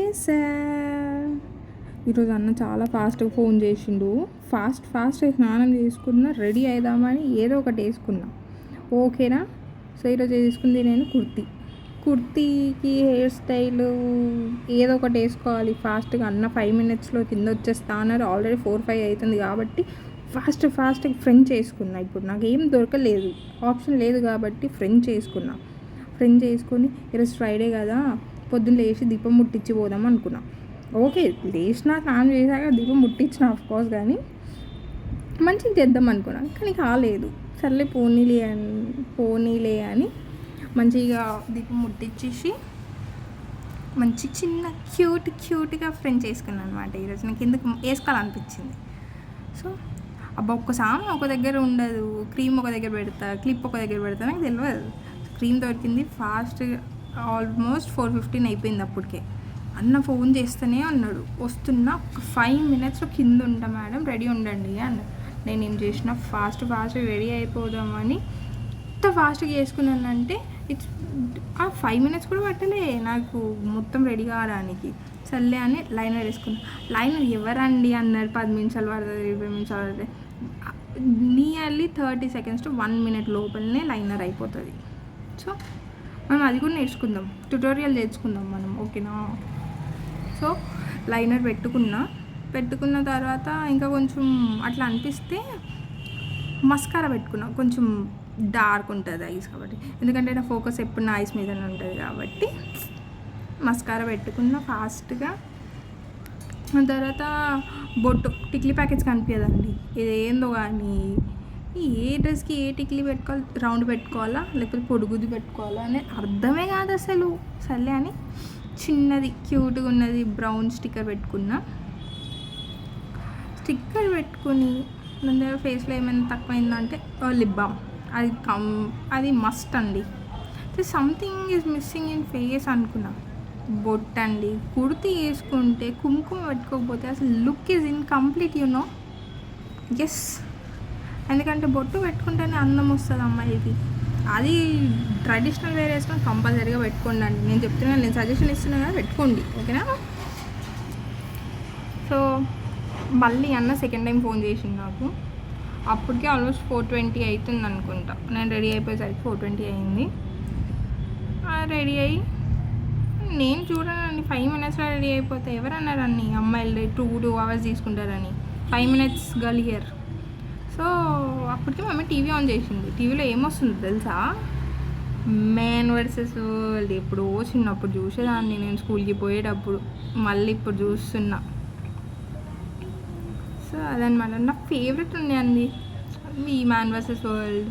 లేసా. ఈరోజు అన్న చాలా ఫాస్ట్గా ఫోన్ చేసిండు. ఫాస్ట్గా స్నానం చేసుకున్నా, రెడీ అయిదామని ఏదో ఒకటి వేసుకున్నా. ఓకేనా. సో ఈరోజు వేసుకుంది నేను కుర్తీకి హెయిర్ స్టైల్ ఏదో ఒకటి వేసుకోవాలి ఫాస్ట్గా. అన్న 5 minutesలో కింద వచ్చేస్తా అన్నారు. ఆల్రెడీ 4-5 అవుతుంది కాబట్టి ఫాస్ట్గా ఫ్రెంచ్ వేసుకున్నా. ఇప్పుడు నాకు ఏం దొరకలేదు, ఆప్షన్ లేదు కాబట్టి ఫ్రెంచ్ వేసుకున్నా. ఫ్రెంచ్ వేసుకొని ఈరోజు ఫ్రైడే కదా, పొద్దున్న లేచి దీపం ముట్టించి పోదాం అనుకున్నా. ఓకే, లేచినా స్నానం చేశాక దీపం ముట్టించిన ఆఫ్కోర్స్, కానీ మంచిగా చేద్దాం అనుకున్నా, కానీ కాలేదు. సర్లే పోనీలే అని మంచిగా దీపం ముట్టించేసి మంచి చిన్న క్యూట్గా ఫ్రెంచ్ వేసుకున్నాను అనమాట. ఈరోజు నాకు ఎందుకు వేసుకోవాలనిపించింది. సో అబ్బా, ఒక్క సామాన్ ఒక దగ్గర ఉండదు, క్రీమ్ ఒక దగ్గర పెడతా, క్లిప్ ఒక దగ్గర పెడతా, నాకు తెలియదు. క్రీమ్ దొరికింది ఫాస్ట్గా. ఆల్మోస్ట్ 4:15 అయిపోయింది. అప్పటికే అన్న ఫోన్ చేస్తూనే అన్నాడు, వస్తున్నా, ఒక 5 minutesలో కింద ఉంటా మేడం, రెడీ ఉండండి అన్నాడు. నేను ఏం చేసిన, ఫాస్ట్గా రెడీ అయిపోదామని ఎంత ఫాస్ట్గా చేసుకున్నానంటే ఆ 5 minutes కూడా పట్టలే నాకు మొత్తం రెడీ కావడానికి. సర్లే అని లైనర్ వేసుకున్నాను. లైనర్ ఎవరండి అన్నారు, 10 నిమిషాలు పడుతుంది, 20 నిమిషాలు పడుతుంది. నియర్లీ 30 seconds to 1 minute లోపలనే లైనర్ అయిపోతుంది. సో మనం అది కూడా నేర్చుకుందాం, ట్యుటోరియల్ నేర్చుకుందాం మనం, ఓకేనా. సో లైనర్ పెట్టుకున్న తర్వాత ఇంకా కొంచెం అట్లా అనిపిస్తే మస్కారా పెట్టుకున్నా. కొంచెం డార్క్ ఉంటుంది ఐస్ కాబట్టి, ఎందుకంటే నా ఫోకస్ ఎప్పుడు నా ఐస్ మీదనే ఉంటుంది కాబట్టి మస్కారా పెట్టుకున్న ఫాస్ట్గా. తర్వాత బొట్టు, టిక్లీ ప్యాకెట్స్ కనిపించదండి, ఇదేందో కానీ ఏ డ్రెస్కి ఏ టిక్లీ పెట్టుకోవాలి, రౌండ్ పెట్టుకోవాలా లేకపోతే పొడుగుది పెట్టుకోవాలా అని అర్థమే కాదు అసలు. సర్లే అని చిన్నది క్యూట్గా ఉన్నది బ్రౌన్ స్టిక్కర్ పెట్టుకున్నా. స్టిక్కర్ పెట్టుకుని దాని దగ్గర ఫేస్లో ఏమైనా తక్కువైందంటే లిప్ బామ్, అది మస్ట్ అండి. Something is missing in face అనుకున్నా. బొట్టండి, కుర్తీ వేసుకుంటే కుంకుమ పెట్టుకోకపోతే అసలు look is incomplete, no. Yes, ఎందుకంటే బొట్టు పెట్టుకుంటేనే అందం వస్తుంది అమ్మాయికి. అది ట్రెడిషనల్ వేర్ వేసుకొని కంపల్సరీగా పెట్టుకోండి అండి. నేను చెప్తున్నాను, నేను సజెషన్ ఇస్తున్నాను కదా, పెట్టుకోండి, ఓకేనా. సో మళ్ళీ అన్న సెకండ్ టైం ఫోన్ చేసింది నాకు. అప్పటికే ఆల్మోస్ట్ 4:20 అవుతుంది అనుకుంటా. నేను రెడీ అయిపోయేసరికి 4:20 అయింది. రెడీ అయ్యి నేను చూడనండి, 5 minutesలో రెడీ అయిపోతే ఎవరన్నారు అన్ని అమ్మాయిలు 2 hours తీసుకుంటారని. 5 minutes గర్ల్ హియర్. సో అప్పటికే మమ్మీ టీవీ ఆన్ చేసింది. టీవీలో ఏమొస్తుంది తెలుసా, మ్యాన్ వర్సెస్ వరల్డ్. ఎప్పుడో చిన్నప్పుడు చూసేదాన్ని నేను స్కూల్కి పోయేటప్పుడు, మళ్ళీ ఇప్పుడు చూస్తున్నా. సో అదనమాట నా ఫేవరెట్ ఉండే అండి ఈ మ్యాన్ వర్సెస్ వరల్డ్.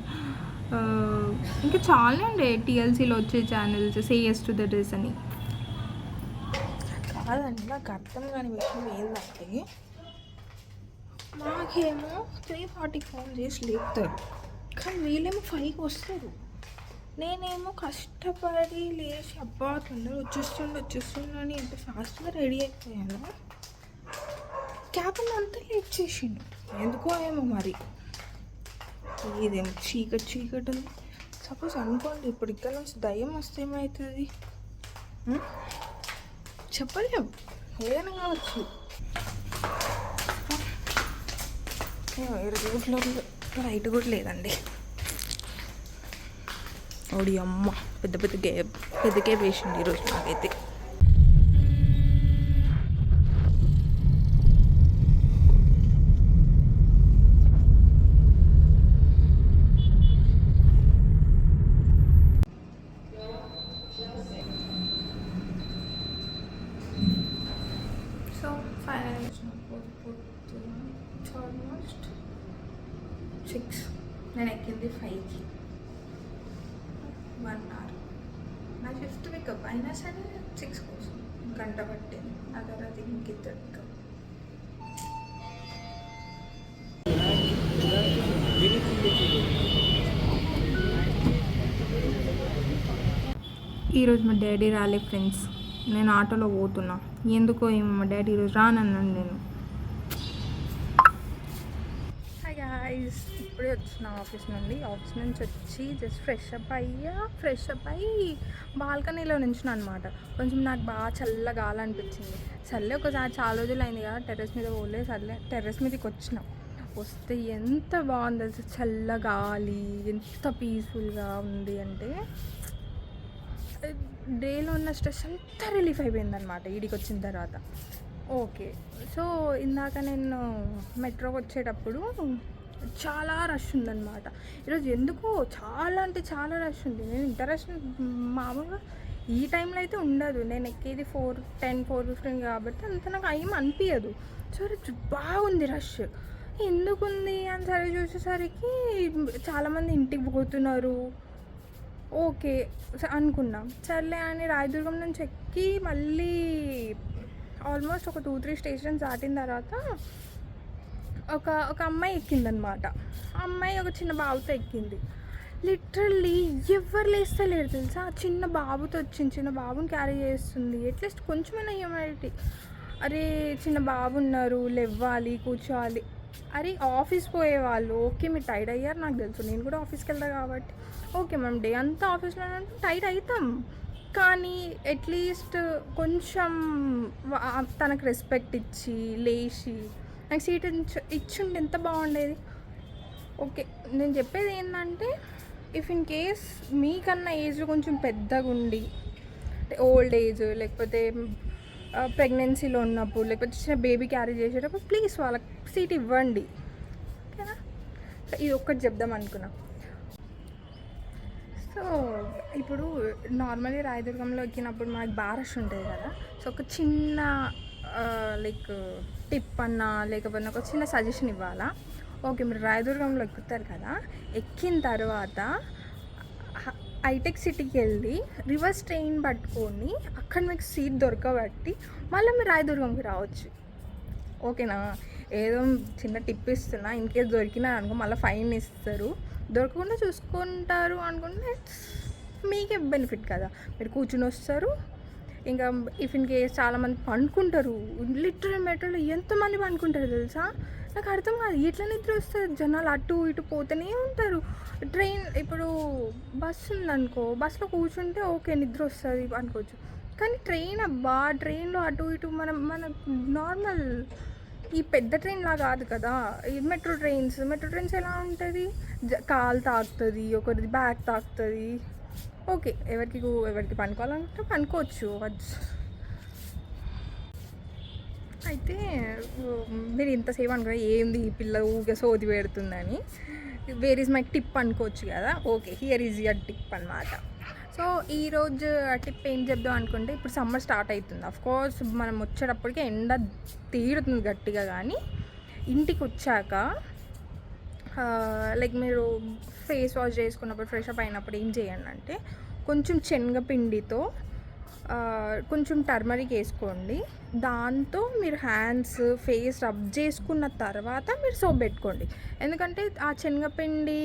ఇంకా చాలా ఉండే టీఎల్సీలో వచ్చే channels, say yes to the dress అని. కాదండి, నాకు అర్థం కాని విషయం ఏంటంటే, మాకేమో 3:40 ఫోన్ చేసి లేపుతారు, కానీ వీళ్ళేమో 5కి వస్తారు. నేనేమో కష్టపడి లేచి అబ్బా తొందరగా వచ్చేస్తుండ అని ఎంత ఫాస్ట్గా రెడీ అయిపోయాను. క్యాబిన్ అంతా లేట్ చేసిండు, ఎందుకో ఏమో మరి. ఇదేమో చీకటి ఉంది. సపోజ్ అనుకోండి, ఇప్పుడు ఇక్కడ నుంచి దయ్యం వస్తే ఏమవుతుంది చెప్పలేము, ఏదైనా కావచ్చు. రోడ్లో లైట్ కూడా లేదండి. ఓడి అమ్మ, పెద్ద కేప్ వేసింది ఈరోజు నాకైతే. So final almost 6. నేను ఎక్కింది 5కి, 1 hour. నా 5th పికప్ అయినా సరే 6 కోసం గంట పట్టింది. ఆ తర్వాత ఇంకిద్దరు పికప్. ఈరోజు మా డాడీ రాలే ఫ్రెండ్స్. నేను ఆటోలో పోతున్నా, ఎందుకో ఏమో మా డాడీ ఈరోజు రానన్నాను. నేను గైస్ ఇప్పుడే వచ్చిన ఆఫీస్ నుంచి వచ్చి జస్ట్ ఫ్రెష్ అప్ అయ్యి బాల్కనీలో నుంచిన అనమాట. కొంచెం నాకు బాగా చల్లగా గాలి అనిపించింది. సర్లే ఒకసారి చాలా రోజులు అయింది కదా టెర్రస్ మీద పోలే, సర్లే టెర్రస్ మీదకి వస్తే ఎంత బాగుంది అసలు, చల్ల గాలి ఎంత పీస్ఫుల్గా ఉంది అంటే డేలో ఉన్న స్ట్రెస్ అంతా రిలీఫ్ అయిపోయిందనమాట ఈడికి వచ్చిన తర్వాత. ఓకే, సో ఇందాక నేను మెట్రోకి వచ్చేటప్పుడు చాలా రష్ ఉందన్నమాట. ఈరోజు ఎందుకో చాలా అంటే చాలా రష్ ఉంది. నేను ఇంత రష్ మామూలుగా ఈ టైంలో అయితే ఉండదు. నేను ఎక్కేది 4:10 4:15 కాబట్టి అంత నాకు ఏం అనిపించదు. సో బాగుంది రష్. ఎందుకుంది అని సరే చూసేసరికి చాలామంది ఇంటికి పోతున్నారు. ఓకే అనుకున్నాం, సర్లే అని రాయదుర్గం నుంచి ఎక్కి మళ్ళీ ఆల్మోస్ట్ ఒక 2-3 స్టేషన్స్ దాటిన తర్వాత ఒక అమ్మాయి ఎక్కిందనమాట. ఆ అమ్మాయి ఒక చిన్న బాబుతో ఎక్కింది. లిటరల్లీ ఎవరు లేస్తలేరు తెలుసా. చిన్న బాబుతో వచ్చింది, చిన్న బాబుని క్యారీ చేస్తుంది. అట్లీస్ట్ కొంచెమైనా హ్యూమానిటీ. అరే చిన్న బాబు ఉన్నారు, లేవ్వాలి, కూర్చోవాలి. అరే ఆఫీస్ పోయేవాళ్ళు ఓకే మీరు టైర్డ్ అయ్యారు నాకు తెలుసు, నేను కూడా ఆఫీస్కి వెళ్తాను కాబట్టి ఓకే మనం డే అంతా ఆఫీస్లో టైర్డ్ అవుతాం. కానీ అట్లీస్ట్ కొంచెం తనకు రెస్పెక్ట్ ఇచ్చి లేచి నాకు సీట్ ఇచ్చుంటే ఎంత బాగుండేది. ఓకే నేను చెప్పేది ఏంటంటే ఇఫ్ ఇన్ కేస్ మీకన్నా ఏజ్ కొంచెం పెద్దగా ఉండి ఓల్డ్ ఏజ్ లేకపోతే ప్రెగ్నెన్సీలో ఉన్నప్పుడు లేకపోతే చిన్న బేబీ క్యారీ చేసేటప్పుడు ప్లీజ్ వాళ్ళకి సీట్ ఇవ్వండి, ఓకేనా. సో ఇది ఒక్కటి చెప్దాం అనుకున్నా. సో ఇప్పుడు నార్మల్లీ రాయదుర్గంలో ఎక్కినప్పుడు మనకి బారష్ ఉంటుంది కదా. సో ఒక చిన్న లైక్ టిప్ అన్నా లేకపోతే ఒక చిన్న సజెషన్ ఇవ్వాలా. ఓకే మీరు రాయదుర్గంలో ఎక్కుతారు కదా, ఎక్కిన తర్వాత హైటెక్ సిటీకి వెళ్ళి రివర్స్ ట్రైన్ పట్టుకొని అక్కడ మీకు సీట్ దొరకబట్టి మళ్ళీ మీరు రాయదుర్గంకి రావచ్చు, ఓకేనా. ఏదో చిన్న టిప్ ఇస్తున్నా, ఇన్ కేస్ దొరికినా అనుకో మళ్ళీ ఫైన్ ఇస్తారు. దొరకకుండా చూసుకుంటారు అనుకుంటే మీకే బెనిఫిట్ కదా, మీరు కూర్చుని వస్తారు. ఇంకా ఇఫ్ ఇన్ కేస్ చాలామంది పండుకుంటారు, లిటరల్ మెట్రోలో ఎంతమంది పండుకుంటారు తెలుసా. నాకు అర్థం కాదు ఎట్లా నిద్ర వస్తుంది. జనాలు అటు ఇటు పోతూనే ఉంటారు. ట్రైన్ ఇప్పుడు బస్సు ఉందనుకో, బస్సులో కూర్చుంటే ఓకే నిద్ర వస్తుంది అనుకోవచ్చు. కానీ ట్రైన్ అబ్బా, ట్రైన్లో అటు ఇటు మన నార్మల్ ఈ పెద్ద ట్రైన్లా కాదు కదా. ఈ మెట్రో ట్రైన్స్ ఎలా ఉంటుంది, కాలు తాకుతుంది, ఒకరిది బ్యాగ్ తాకుతుంది. ఓకే ఎవరికి పనుకోవాలంటే పనుకోవచ్చు. అయితే మీరు ఇంతసేపు అనుకో ఏంది ఈ పిల్ల ఊగే సోది పెడుతుందని, వేర్ ఈజ్ మై టిప్ అనుకోవచ్చు కదా. Okay here is your tip అనమాట. సో ఈరోజు టిప్ ఏం చెప్దాం అనుకుంటే, ఇప్పుడు సమ్మర్ స్టార్ట్ అవుతుంది. అఫ్కోర్స్ మనం వచ్చేటప్పటికే ఎండ తీరుతుంది గట్టిగా. కానీ ఇంటికి వచ్చాక లైక్ మీరు ఫేస్ వాష్ చేసుకున్నప్పుడు ఫ్రెష్ అప్ అయినప్పుడు ఏం చేయండి అంటే కొంచెం శనగపిండితో కొంచెం టర్మరిక్ వేసుకోండి. దాంతో మీరు హ్యాండ్స్ ఫేస్ రబ్ చేసుకున్న తర్వాత మీరు సోప్ పెట్టుకోండి. ఎందుకంటే ఆ శనగపిండి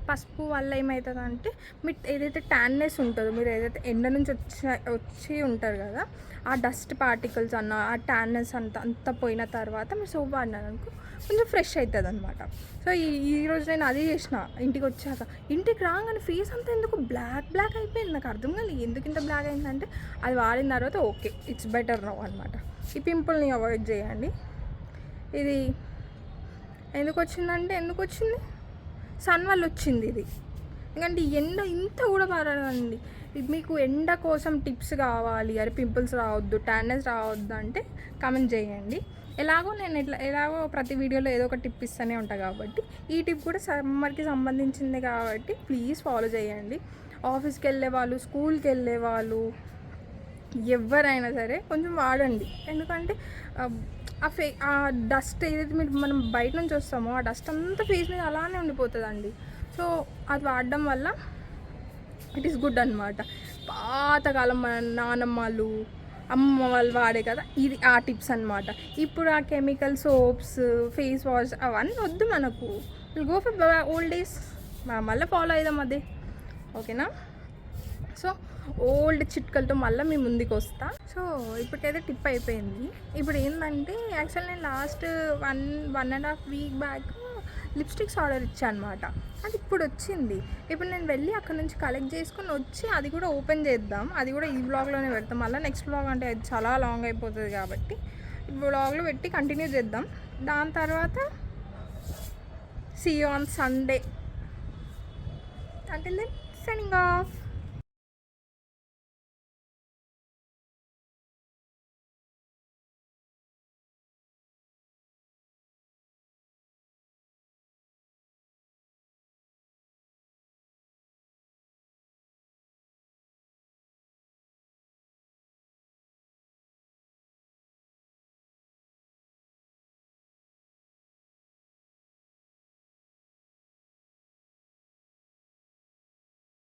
పసుపు వల్ల ఏమవుతుందంటే మీరు ఏదైతే ట్యాన్నెస్ ఉంటుందో, మీరు ఏదైతే ఎండ నుంచి వచ్చి ఉంటారు కదా, ఆ డస్ట్ పార్టికల్స్ అన్న ఆ ట్యాన్నెస్ అంతా పోయిన తర్వాత మీరు సోప్ వాడినారు అనుకో కొంచెం ఫ్రెష్ అవుతుంది అనమాట. సో ఈరోజు నేను అదే చేసిన. ఇంటికి వచ్చాక ఇంటికి రాగానే ఫేస్ అంతా ఎందుకు బ్లాక్ అయిపోయింది. నాకు అర్థం కాదు ఎందుకు ఇంత బ్లాక్ అయిందంటే అది వాడిన తర్వాత ఓకే ఇట్స్ బెటర్ నౌ అనమాట. ఈ పింపుల్ని అవాయిడ్ చేయండి. ఇది ఎందుకు వచ్చింది సన్ వల్ల వచ్చింది ఇది. ఎందుకంటే ఎండ ఇంత కూడా బాగాండి. మీకు ఎండ కోసం టిప్స్ కావాలి, అరే పింపుల్స్ రావద్దు, ట్యాన్నెస్ రావద్దు అంటే కామెంట్ చేయండి. ఎలాగో ప్రతి వీడియోలో ఏదో ఒక టిప్ ఇస్తూనే ఉంటాను కాబట్టి ఈ టిప్ కూడా సమ్మర్కి సంబంధించింది కాబట్టి ప్లీజ్ ఫాలో చేయండి. ఆఫీస్కి వెళ్ళే వాళ్ళు, స్కూల్కి వెళ్ళే వాళ్ళు ఎవరైనా సరే కొంచెం వాడండి. ఎందుకంటే ఆ డస్ట్ ఏదైతే మనం బయట నుంచి వస్తామో ఆ డస్ట్ అంతా ఫేస్ మీద అలానే ఉండిపోతుందండి. సో అది వాడడం వల్ల ఇట్ ఈస్ గుడ్ అనమాట. పాతకాలం మన నానమ్మలు అమ్మ వాళ్ళు వాడే కదా, ఇది ఆ టిప్స్ అనమాట. ఇప్పుడు ఆ కెమికల్ సోప్స్ ఫేస్ వాష్ అవన్నీ వద్దు మనకు. Will go for old days, మళ్ళీ ఫాలో అవుదాం అదే, ఓకేనా. సో ఓల్డ్ చిట్కలతో మళ్ళీ మీ ముందుకు వస్తా. సో ఇప్పటికైతే టిప్ అయిపోయింది. ఇప్పుడు ఏంటంటే యాక్చువల్ నేను last 1.5 week back lipsticks order ఇచ్చా అనమాట. అది ఇప్పుడు వచ్చింది. ఇప్పుడు నేను వెళ్ళి అక్కడ నుంచి కలెక్ట్ చేసుకొని వచ్చి అది కూడా ఓపెన్ చేద్దాం. అది కూడా ఈ వ్లాగ్లోనే పెడతాం. మళ్ళీ నెక్స్ట్ వ్లాగ్ అంటే అది చాలా లాంగ్ అయిపోతుంది కాబట్టి ఈ వ్లాగ్లో పెట్టి కంటిన్యూ చేద్దాం. దాని తర్వాత see you on Sunday. Until then, signing off.